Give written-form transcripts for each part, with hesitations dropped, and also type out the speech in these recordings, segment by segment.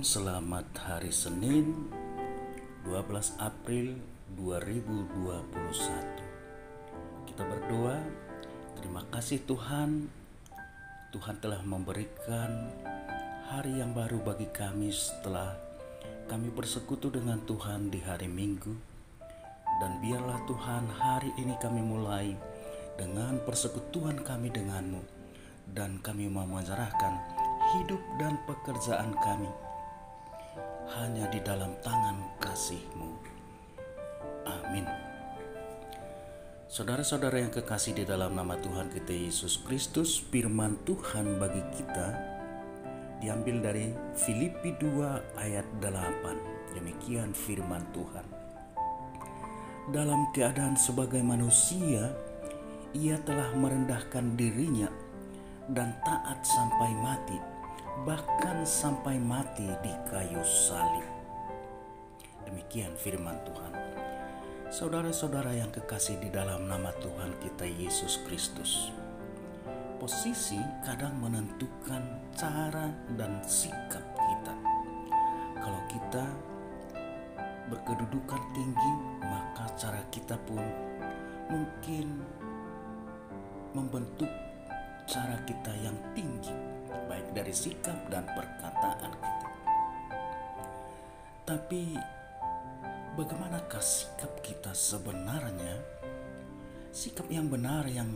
Selamat hari Senin 12 April 2021. Kita berdoa, terima kasih Tuhan. Tuhan telah memberikan hari yang baru bagi kami setelah kami bersekutu dengan Tuhan di hari Minggu. Dan biarlah Tuhan, hari ini kami mulai dengan persekutuan kami denganmu, dan kami mau menyerahkan hidup dan pekerjaan kami hanya di dalam tangan kasih-Mu. Amin. Saudara-saudara yang kekasih di dalam nama Tuhan kita Yesus Kristus, firman Tuhan bagi kita diambil dari Filipi 2 ayat 8. Demikian firman Tuhan. Dalam keadaan sebagai manusia, ia telah merendahkan dirinya dan taat sampai mati, bahkan sampai mati di kayu salib. Demikian firman Tuhan. Saudara-saudara yang kekasih di dalam nama Tuhan kita Yesus Kristus, posisi kadang menentukan cara dan sikap kita. Kalau kita berkedudukan tinggi, maka cara kita pun mungkin membentuk cara kita yang tinggi, baik dari sikap dan perkataan kita. Tapi bagaimanakah sikap kita sebenarnya? Sikap yang benar yang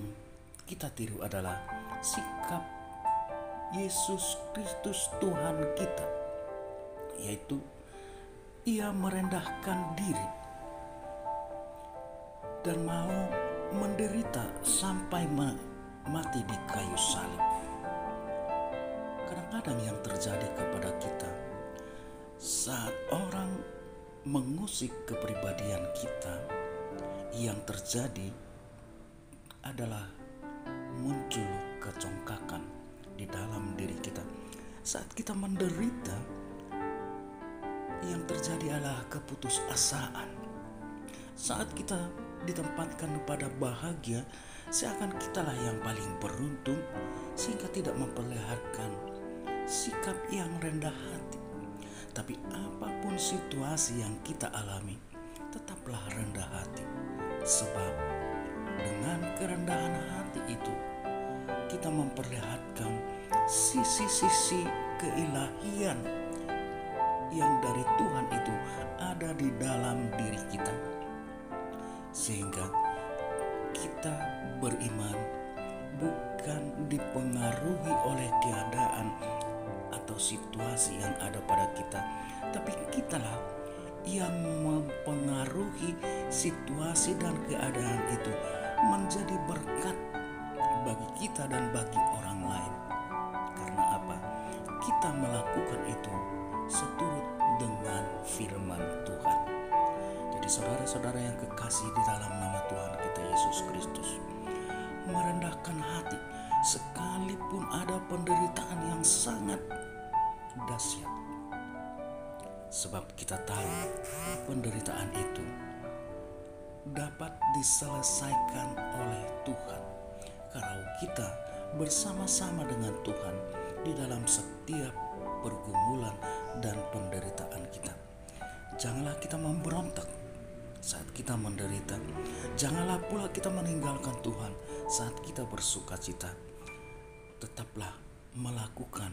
kita tiru adalah sikap Yesus Kristus Tuhan kita, yaitu ia merendahkan diri dan mau menderita sampai mati di kayu salib. Kadang-kadang yang terjadi kepada kita saat orang mengusik kepribadian kita, yang terjadi adalah muncul kecongkakan di dalam diri kita. Saat kita menderita, yang terjadi adalah keputusasaan. Saat kita ditempatkan pada bahagia, seakan kitalah yang paling beruntung, sehingga tidak memperlihatkan sikap yang rendah hati. Tapi apapun situasi yang kita alami, tetaplah rendah hati. Sebab dengan kerendahan hati itu, kita memperlihatkan sisi-sisi keilahian yang dari Tuhan itu ada di dalam diri kita, sehingga kita beriman bukan dipengaruhi oleh keadaan atau situasi yang ada pada kita, tapi kitalah yang mempengaruhi situasi dan keadaan itu menjadi berkat bagi kita dan bagi orang lain. Karena apa? Kita melakukan itu seturut dengan firman Tuhan. Jadi saudara-saudara yang kekasih di dalam nama Tuhan kita Yesus Kristus, merendahkan hati sekalipun ada penderitaan yang sangat dahsyat. Sebab kita tahu penderitaan itu dapat diselesaikan oleh Tuhan kalau kita bersama-sama dengan Tuhan di dalam setiap pergumulan dan penderitaan kita. Janganlah kita memberontak saat kita menderita. Janganlah pula kita meninggalkan Tuhan saat kita bersuka cita. Tetaplah melakukan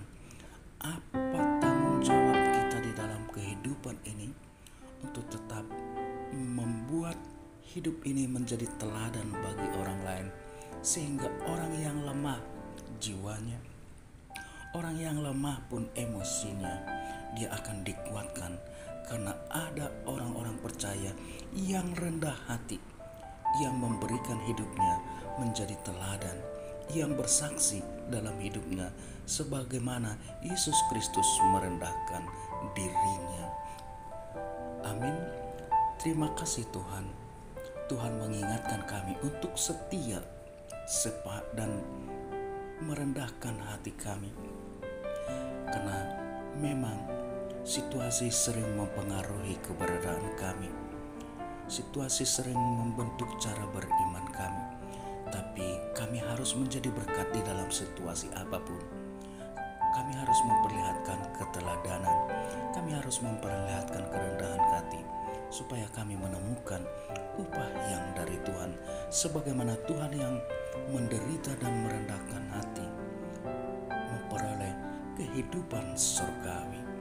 apa tanggung jawab kita di dalam kehidupan ini untuk tetap membuat hidup ini menjadi teladan bagi orang lain, sehingga orang yang lemah jiwanya, orang yang lemah pun emosinya, dia akan dikuatkan karena ada orang-orang percaya yang rendah hati, yang memberikan hidupnya menjadi teladan, yang bersaksi dalam hidupnya sebagaimana Yesus Kristus merendahkan dirinya. Amin. Terima kasih Tuhan. Tuhan mengingatkan kami untuk setia dan merendahkan hati kami, karena memang situasi sering mempengaruhi keberadaan kami. Situasi sering membentuk cara beriman kami. Tapi kami harus menjadi berkat di dalam situasi apapun. kami harus memperlihatkan keteladanan, kami harus memperlihatkan kerendahan hati, supaya kami menemukan upah yang dari Tuhan, sebagaimana Tuhan yang menderita dan merendahkan hati memperoleh kehidupan surgawi.